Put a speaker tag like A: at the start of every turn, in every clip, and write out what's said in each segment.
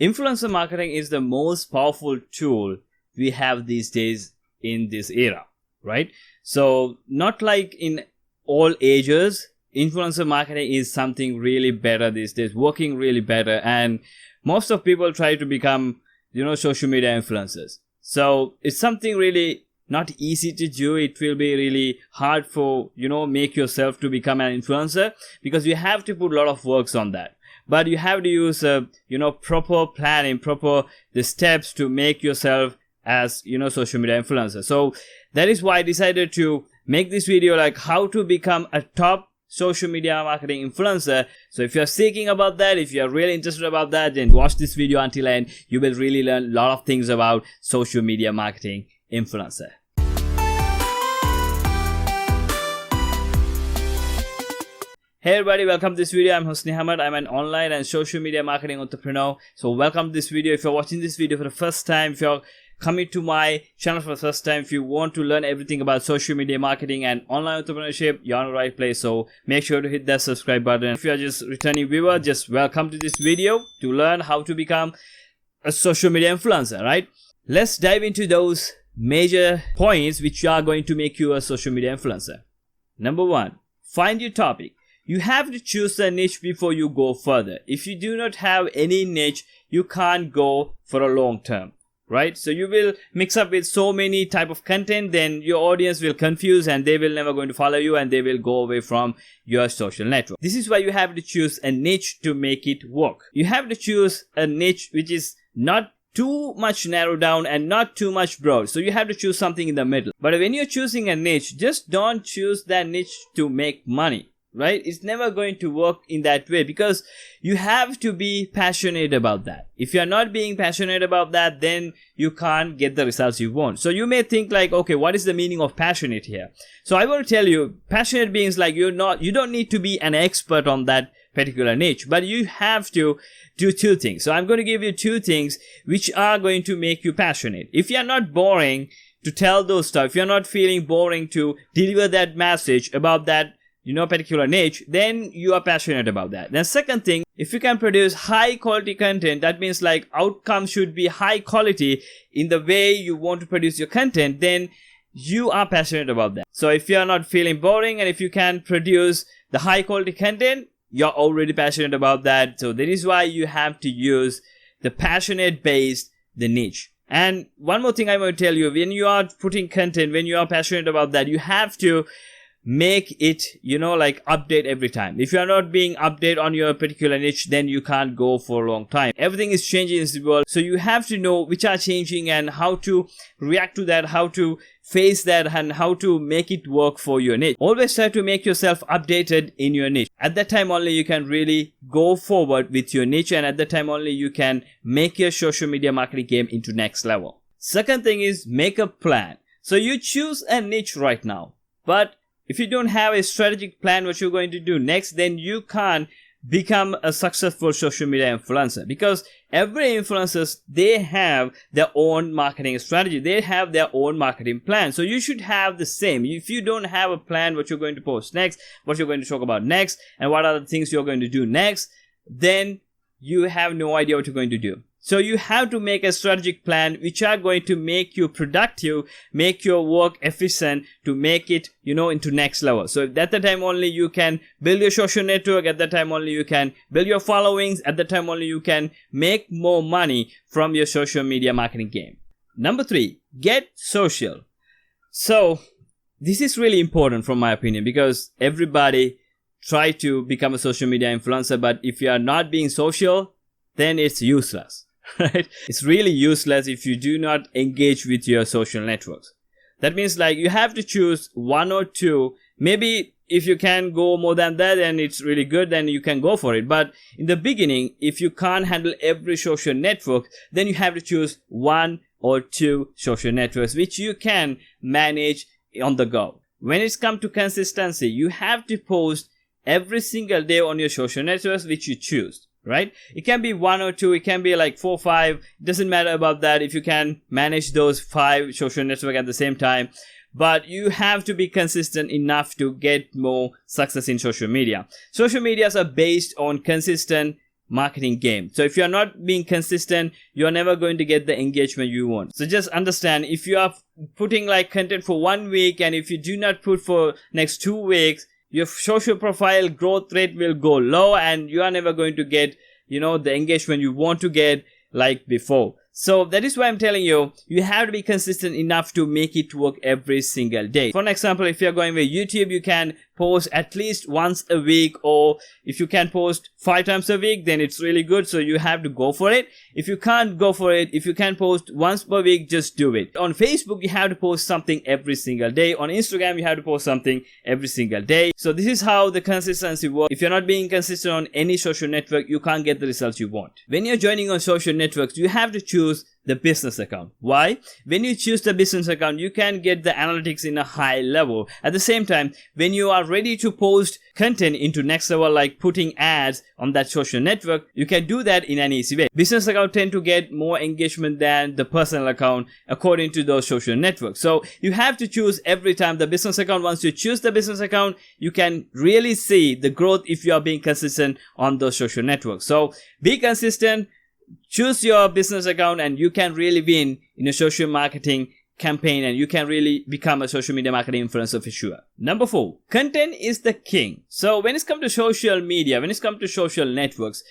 A: Influencer marketing is the most powerful tool we have these days in this era, right? So not like in all ages, influencer marketing is something really better these days, working really better. And most of people try to become, social media influencers. So it's something really not easy to do. It will be really hard for, make yourself to become an influencer, because you have to put a lot of works on that. But you have to use proper planning, the steps to make yourself as, social media influencer. So that is why I decided to make this video, like how to become a top social media marketing influencer. So if you're seeking about that, if you're really interested about that, then watch this video until end. You will really learn a lot of things about social media marketing influencer. Hey everybody, welcome to this video. I'm Hosni Ahmed. I'm an online and social media marketing entrepreneur. So welcome to this video. If you're watching this video for the first time, if you're coming to my channel for the first time, if you want to learn everything about social media marketing and online entrepreneurship, you're in the right place. So make sure to hit that subscribe button. If you're just returning viewer, just welcome to this video to learn how to become a social media influencer, right? Let's dive into those major points which are going to make you a social media influencer. Number one, find your topic. You have to choose a niche before you go further. If you do not have any niche, you can't go for a long term, right? So you will mix up with so many type of content, then your audience will confuse and they will never going to follow you and they will go away from your social network. This is why you have to choose a niche to make it work. You have to choose a niche which is not too much narrowed down and not too much broad. So you have to choose something in the middle. But when you're choosing a niche, just don't choose that niche to make money. Right? It's never going to work in that way, because you have to be passionate about that. If you're not being passionate about that, then you can't get the results you want. So you may think like, okay, what is the meaning of passionate here? So I want to tell you, passionate means like you don't need to be an expert on that particular niche, but you have to do two things. So I'm going to give you two things which are going to make you passionate. If you're not boring to tell those stuff, if you're not feeling boring to deliver that message about that particular niche, then you are passionate about that. Then second thing, if you can produce high quality content, that means like outcomes should be high quality in the way you want to produce your content, then you are passionate about that. So if you are not feeling boring and if you can produce the high quality content, you're already passionate about that. So that is why you have to use the passionate based the niche. And one more thing I want to tell you, when you are putting content, when you are passionate about that, you have to make it, like update every time. If you are not being updated on your particular niche, then you can't go for a long time. Everything is changing in this world. So you have to know which are changing and how to react to that, how to face that, and how to make it work for your niche. Always try to make yourself updated in your niche. At that time only you can really go forward with your niche, and at that time only you can make your social media marketing game into next level. Second thing is make a plan. So you choose a niche right now, but if you don't have a strategic plan what you're going to do next, then you can't become a successful social media influencer, because every influencers, they have their own marketing strategy. They have their own marketing plan. So you should have the same. If you don't have a plan what you're going to post next, what you're going to talk about next, and what are the things you're going to do next, then you have no idea what you're going to do. So you have to make a strategic plan which are going to make you productive, make your work efficient, to make it, into next level. So at that time only you can build your social network. At that time only you can build your followings. At that time only you can make more money from your social media marketing game. Number three, get social. So this is really important from my opinion, because everybody try to become a social media influencer, but if you are not being social, then it's useless. Right? It's really useless if you do not engage with your social networks. That means like you have to choose one or two. Maybe if you can go more than that and it's really good, then you can go for it. But in the beginning, if you can't handle every social network, then you have to choose one or two social networks which you can manage on the go. When it's come to consistency, you have to post every single day on your social networks which you choose. Right? It can be one or two, it can be like 4 or 5. It doesn't matter about that if you can manage those 5 social networks at the same time. But you have to be consistent enough to get more success in social media. Social medias are based on consistent marketing game. So if you're not being consistent, you're never going to get the engagement you want. So just understand, if you are putting like content for 1 week, and if you do not put for next 2 weeks, your social profile growth rate will go low, and you are never going to get, the engagement you want to get like before. So that is why I'm telling you, you have to be consistent enough to make it work every single day. For an example, if you're going with YouTube, you can post at least once a week, or if you can post 5 times a week, then it's really good. So you have to go for it. If you can't go for it, if you can post once per week, just do it. On Facebook, you have to post something every single day. On Instagram, you have to post something every single day. So this is how the consistency works. If you're not being consistent on any social network, you can't get the results you want. When you're joining on social networks, you have to choose the business account. Why? When you choose the business account, you can get the analytics in a high level. At the same time, when you are ready to post content into next level, like putting ads on that social network, you can do that in an easy way. Business account tend to get more engagement than the personal account according to those social networks. So you have to choose every time the business account. Once you choose the business account, you can really see the growth if you are being consistent on those social networks. So be consistent. Choose your business account, and you can really win in a social marketing campaign, and you can really become a social media marketing influencer for sure. Number 4, content is the king. So when it comes to social media, when it comes to social networks,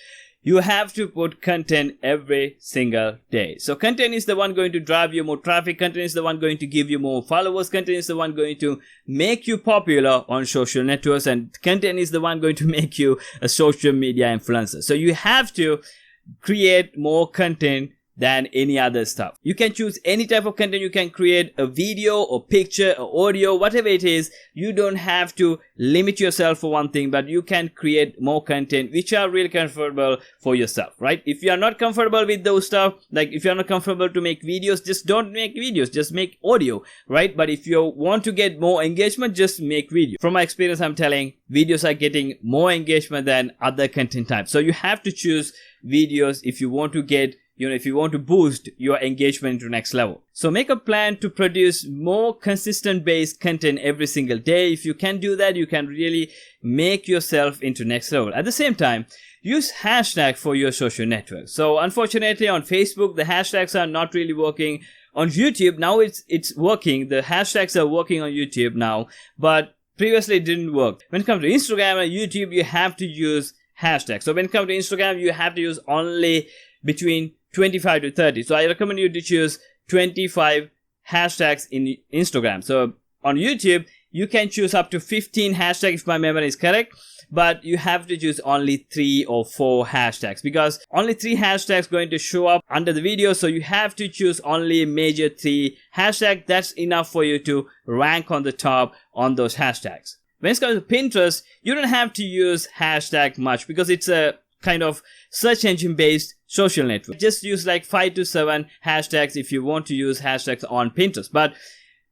A: you have to put content every single day. So content is the one going to drive you more traffic. Content is the one going to give you more followers. Content is the one going to make you popular on social networks, and content is the one going to make you a social media influencer. So you have to create more content than any other stuff. You can choose any type of content. You can create a video or picture or audio, whatever it is. You don't have to limit yourself for one thing, but you can create more content which are really comfortable for yourself, right? If you are not comfortable with those stuff, like if you're not comfortable to make videos, just don't make videos, just make audio, right? But if you want to get more engagement, just make video. From my experience, I'm telling, videos are getting more engagement than other content types. So you have to choose videos if you want to get, if you want to boost your engagement to next level. So make a plan to produce more consistent based content every single day. If you can do that, you can really make yourself into next level. At the same time, use hashtag for your social network. So unfortunately on Facebook, the hashtags are not really working. On YouTube, now it's working. The hashtags are working on YouTube now, but previously it didn't work. When it comes to Instagram and YouTube, you have to use hashtags. So when it comes to Instagram, you have to use only between 25 to 30. So I recommend you to choose 25 hashtags in Instagram. So on YouTube, you can choose up to 15 hashtags if my memory is correct, but you have to choose only 3 or 4 hashtags, because only 3 hashtags going to show up under the video. So you have to choose only major 3 hashtags. That's enough for you to rank on the top on those hashtags. When it comes to Pinterest, you don't have to use hashtag much because it's a kind of search engine based social network. Just use like 5 to 7 hashtags if you want to use hashtags on Pinterest. But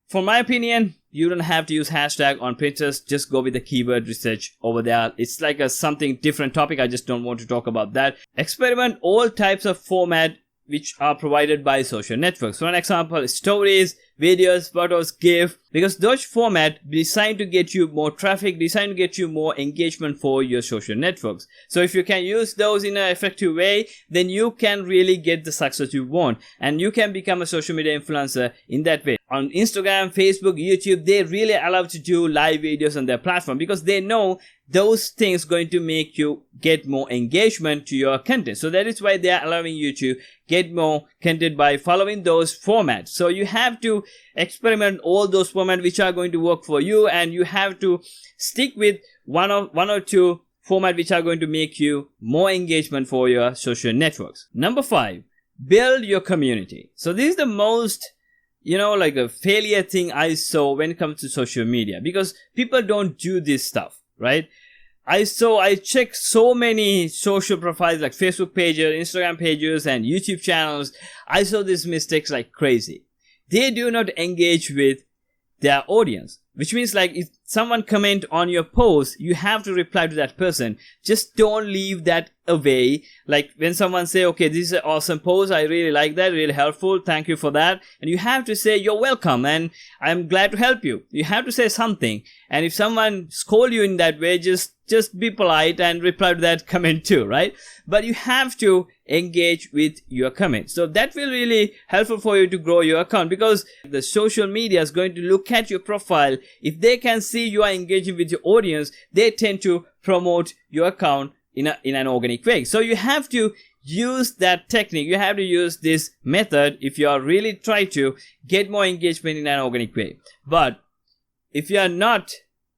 A: for my opinion, you don't have to use hashtag on Pinterest. Just go with the keyword research over there. It's like a something different topic. I just don't want to talk about that. Experiment all types of format which are provided by social networks. For an example, stories, videos, photos, GIF, because those format designed to get you more traffic, designed to get you more engagement for your social networks. So if you can use those in an effective way, then you can really get the success you want, and you can become a social media influencer in that way. On Instagram, Facebook, YouTube, they really allow to do live videos on their platform because they know those things going to make you get more engagement to your content. So that is why they are allowing you to get more content by following those formats. So you have to experiment all those formats which are going to work for you, and you have to stick with one or two formats which are going to make you more engagement for your social networks. Number 5, build your community. So this is the most like a failure thing I saw when it comes to social media, because people don't do this stuff, right? I checked so many social profiles like Facebook pages, Instagram pages, and YouTube channels. I saw these mistakes like crazy. They do not engage with their audience. which means like if someone comment on your post, you have to reply to that person. Just don't leave that away. Like when someone say, okay, this is an awesome post, I really like that, really helpful, thank you for that, and you have to say you're welcome and I'm glad to help you. You have to say something. And if someone scold you in that way, just be polite and reply to that comment too, right? But you have to engage with your comment. So that will really helpful for you to grow your account, because the social media is going to look at your profile. If they can see you are engaging with your audience, they tend to promote your account in an organic way. So you have to use that technique. You have to use this method if you are really trying to get more engagement in an organic way. But if you are not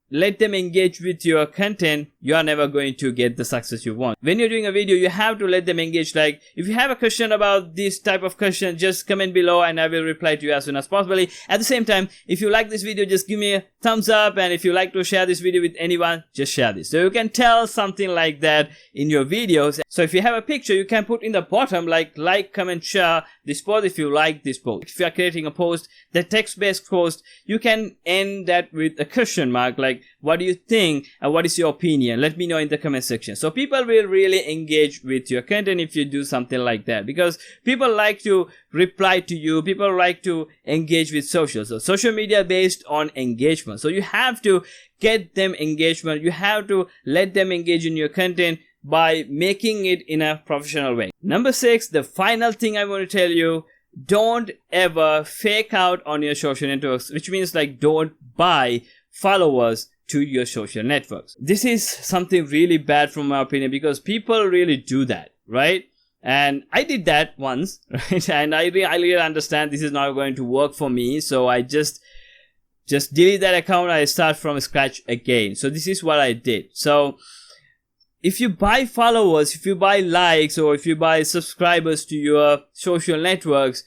A: let them engage with your content, you are never going to get the success you want. When you're doing a video, you have to let them engage. Like if you have a question about this type of question, just comment below and I will reply to you as soon as possible. At the same time, if you like this video, just give me a thumbs up, and if you like to share this video with anyone, just share this. So you can tell something like that in your videos. So if you have a picture, you can put in the bottom like, comment, share this post if you like this post. If you are creating a post, the text-based post, you can end that with a question mark like, what do you think and what is your opinion? Let me know in the comment section. So people will really engage with your content if you do something like that, because people like to reply to you, people like to engage with social. So social media based on engagement. So you have to get them engagement. You have to let them engage in your content by making it in a professional way. Number 6, the final thing I want to tell you, don't ever fake out on your social networks, which means like don't buy followers to your social networks. This is something really bad from my opinion, because people really do that, right? And I did that once, right? And I really understand this is not going to work for me, so I just delete that account. I start from scratch again. So this is what I did. So if you buy followers, if you buy likes, or if you buy subscribers to your social networks,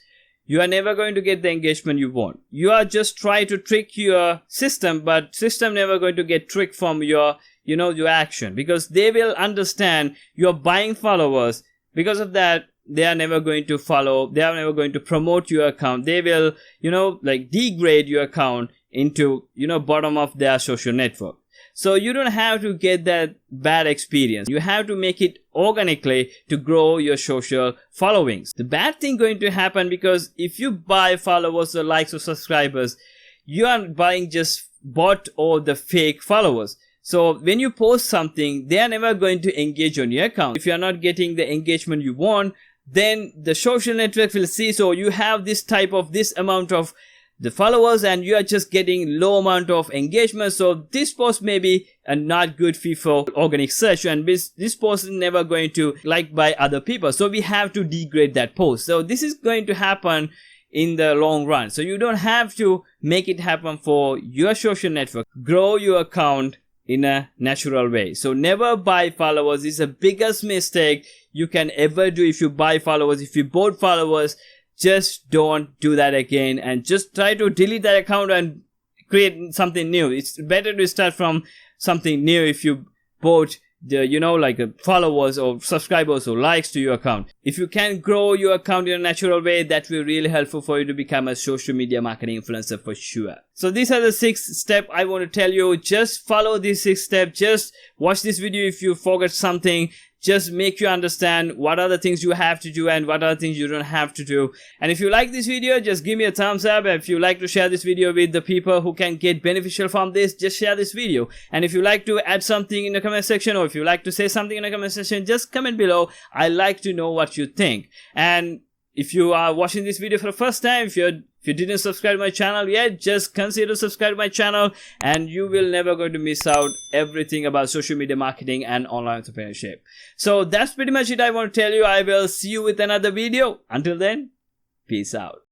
A: you are never going to get the engagement you want. You are just trying to trick your system, but system never going to get tricked from your action, because they will understand you're buying followers. Because of that, they are never going to follow. They are never going to promote your account. They will, like degrade your account into, bottom of their social network. So you don't have to get that bad experience. You have to make it organically to grow your social followings. The bad thing going to happen, because if you buy followers or likes or subscribers, you are buying just bot or the fake followers. So when you post something, they are never going to engage on your account. If you are not getting the engagement you want, then the social network will see, so you have this amount of the followers and you are just getting low amount of engagement. So this post may be a not good fit for organic search, and this post is never going to like by other people. So we have to degrade that post. So this is going to happen in the long run. So you don't have to make it happen for your social network. Grow your account in a natural way. So never buy followers. It's the biggest mistake you can ever do. If you buy followers, if you bought followers, just don't do that again, and just try to delete that account and create something new. It's better to start from something new if you bought the followers or subscribers or likes to your account. If you can grow your account in a natural way, that will be really helpful for you to become a social media marketing influencer for sure. So these are the 6 steps I want to tell you. Just follow these 6 steps. Just watch this video. If you forgot something, just make you understand what are the things you have to do and what are the things you don't have to do. And if you like this video, just give me a thumbs up. And if you like to share this video with the people who can get beneficial from this, just share this video. And if you like to add something in the comment section, or if you like to say something in the comment section, just comment below. I like to know what you think. And if you are watching this video for the first time, if you didn't subscribe to my channel yet, just consider subscribe to my channel, and you will never going to miss out everything about social media marketing and online entrepreneurship. So that's pretty much it I want to tell you. I will see you with another video. Until then, peace out.